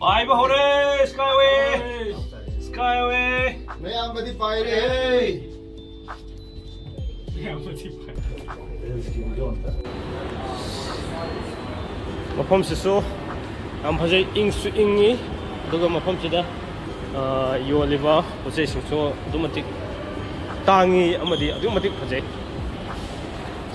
Pairure hore skyway skyway Mayambadi Pairure Mafam sisu am phajai ingsu ingi duga mafam sida yo liva pose singso dumatik tangi amadi adumatik phajai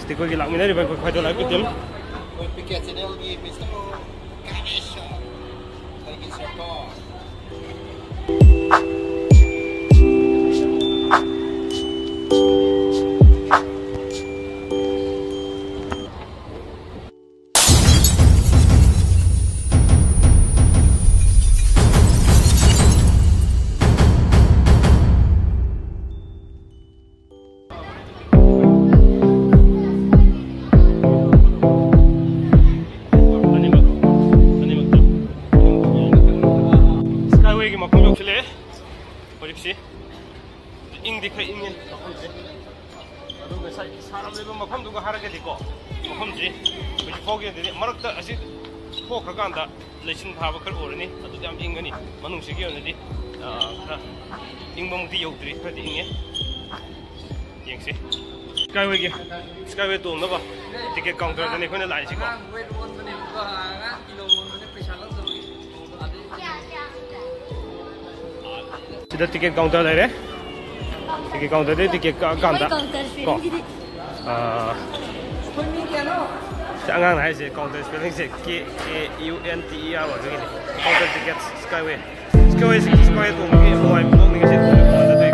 stiko gi lakmina riba ko khaido lak tim piket channel gi Mr. Ganesh lagi support ingdi khai ingin mafamse aduga saram leba mafam duga harage diko mafamse bi foge de marakta asi phokra kanda lesin phaba khar orani adu jam ingani manung sigi onadi khara ingbam di yogri khadi inge yengse skyway to na ba ticket counter ne khona lai si ko sida ticket counter lai re ticket counter de ticket kanda ko jangan hai se counter spelling se KHANGMINASI wa jagi ni counter ticket skyway to ngi moi blog ni se counter de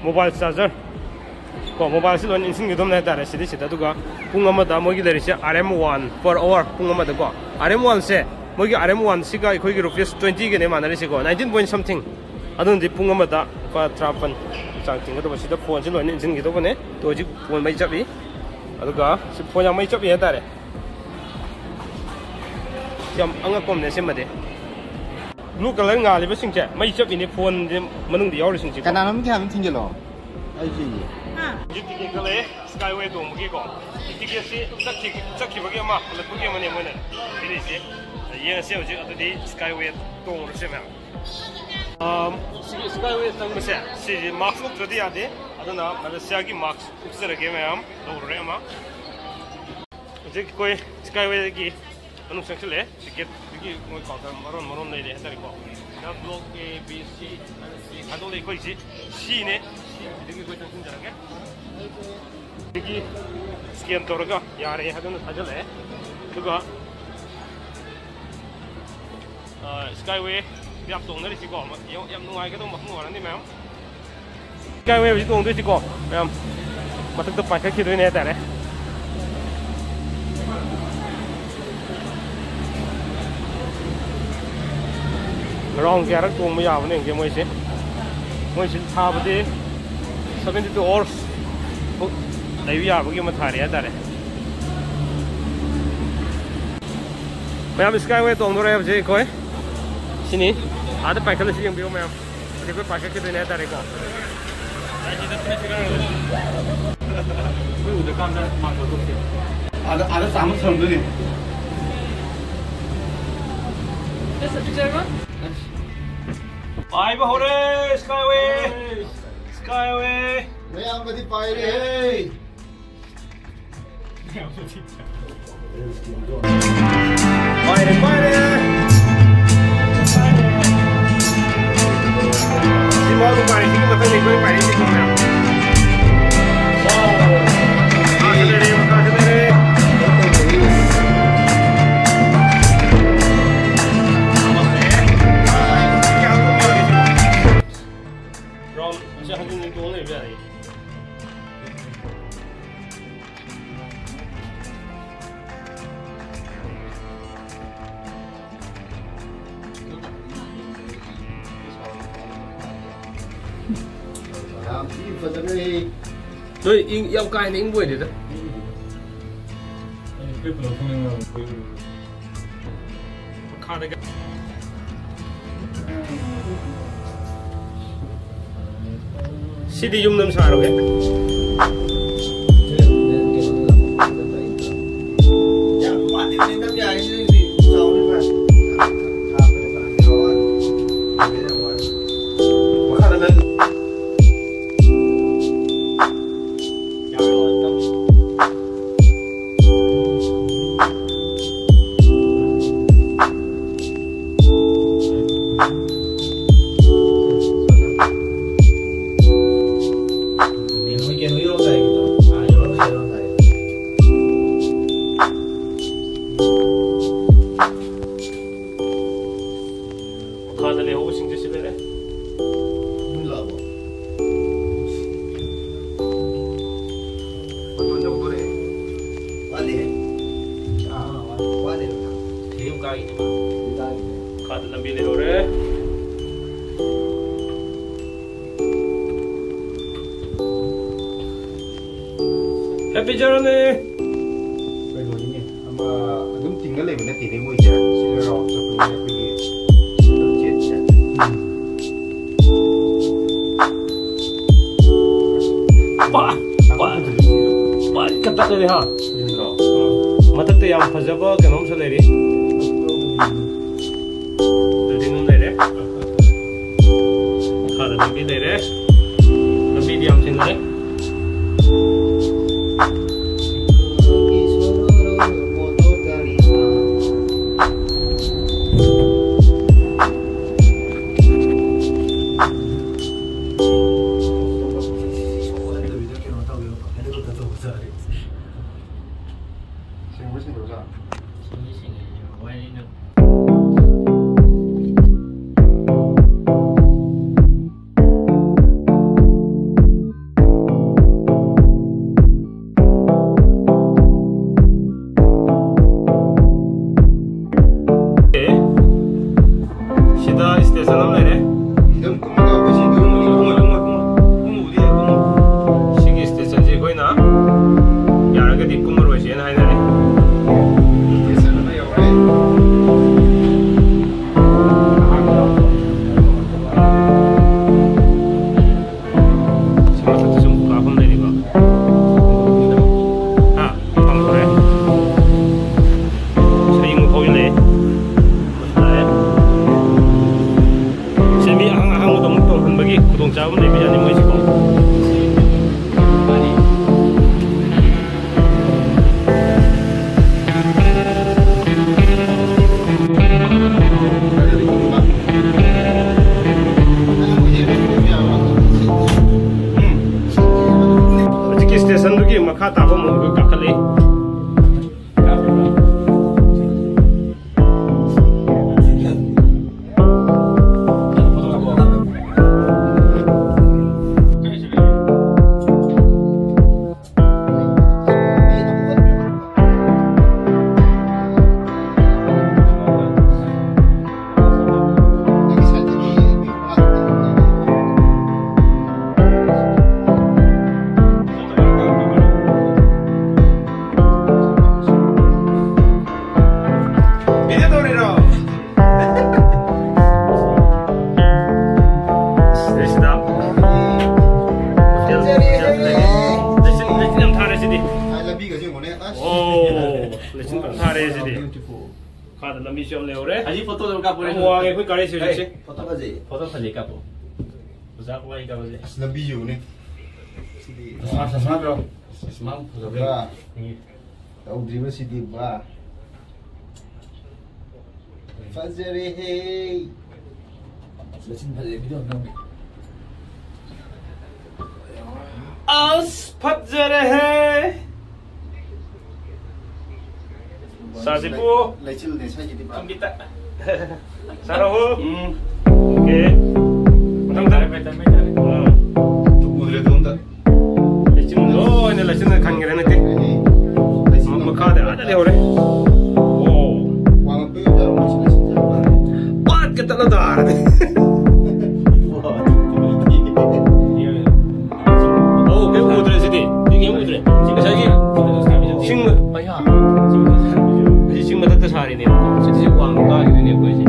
mobile charger ko mobile silon insing gidom na tare sidi sida duga pung amada mogi dari se RM1 per hour pung amada ko RM1 se mogi RM1 siga khoi gi rupees 20 ge ne manari se ko 19 point something adun di pung amada pa trapan chang ting do sida phone silon insing gidom ne to ji phone mai chabi aduga si phone yang mai chabi ya tare jam anga kom ne se made blue color nga liba singche mai chabi ne phone de manung di yauri singche kana nam tham thingelo ai ji ticket kale skyway to mugi ko ticket si chakki bagi ma la bugi mane mane ini si ye se oji adudi skyway to ngor se ma skyway tang ma se si max uk tradi ade aduna Malaysia gi max uksara ge ma am to re ma je koi skyway gi anu seksele ticket gi mo ko ta maron nei le hatari ko na block A B C adole koi si ne 이게 거의 좀 힘들게. 여기 스캔 도로가 야래 하던 사절에 그거 스카이웨이 약 동네를 지고 약 누아이게도 막 누아는데 매am 스카이웨이 여기 동네 지고 매am 마탁도 파이크 기도네 했다네 그런 게 알아 동무 야보네 이게 뭐지 뭐지 차버디 72 hours Navy bagi mathari ya tare ma'am skyway to ngore je koi sini ada paikal si yang bio ma'am ade koi pakai ke dene tare ko ai ji datne sigar koi udah kam na mak to ke ada saman samdo ni ऐसा पिक्चर में Pairure hore skyway skyway Mayambadi Pairure Pairure si mau kembali sini mata ni kau pairure sini kau nak makasih dari tôi yêu cài những buổi đấy đó 시디 좀 사러게. Happy journey. Ketat ni ha. Mata tu yang fazaba kenapa selari? Jadi nun lere. Kada lebih lere. Lebih diam sini lere. Sasipu, kita. Sarahu, oke. Oh, ini lecin kangen nanti. Mama kada ada deh orang. Oh, what kita ladar. Oh, kayak mudra sih, ini mudra. Jika saya sing, ayah. Sing mata tu sehari ni, jadi uang kah ini ni apa sih?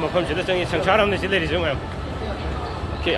Mafam sida changi changcharam ne chile ri jong am. Okay.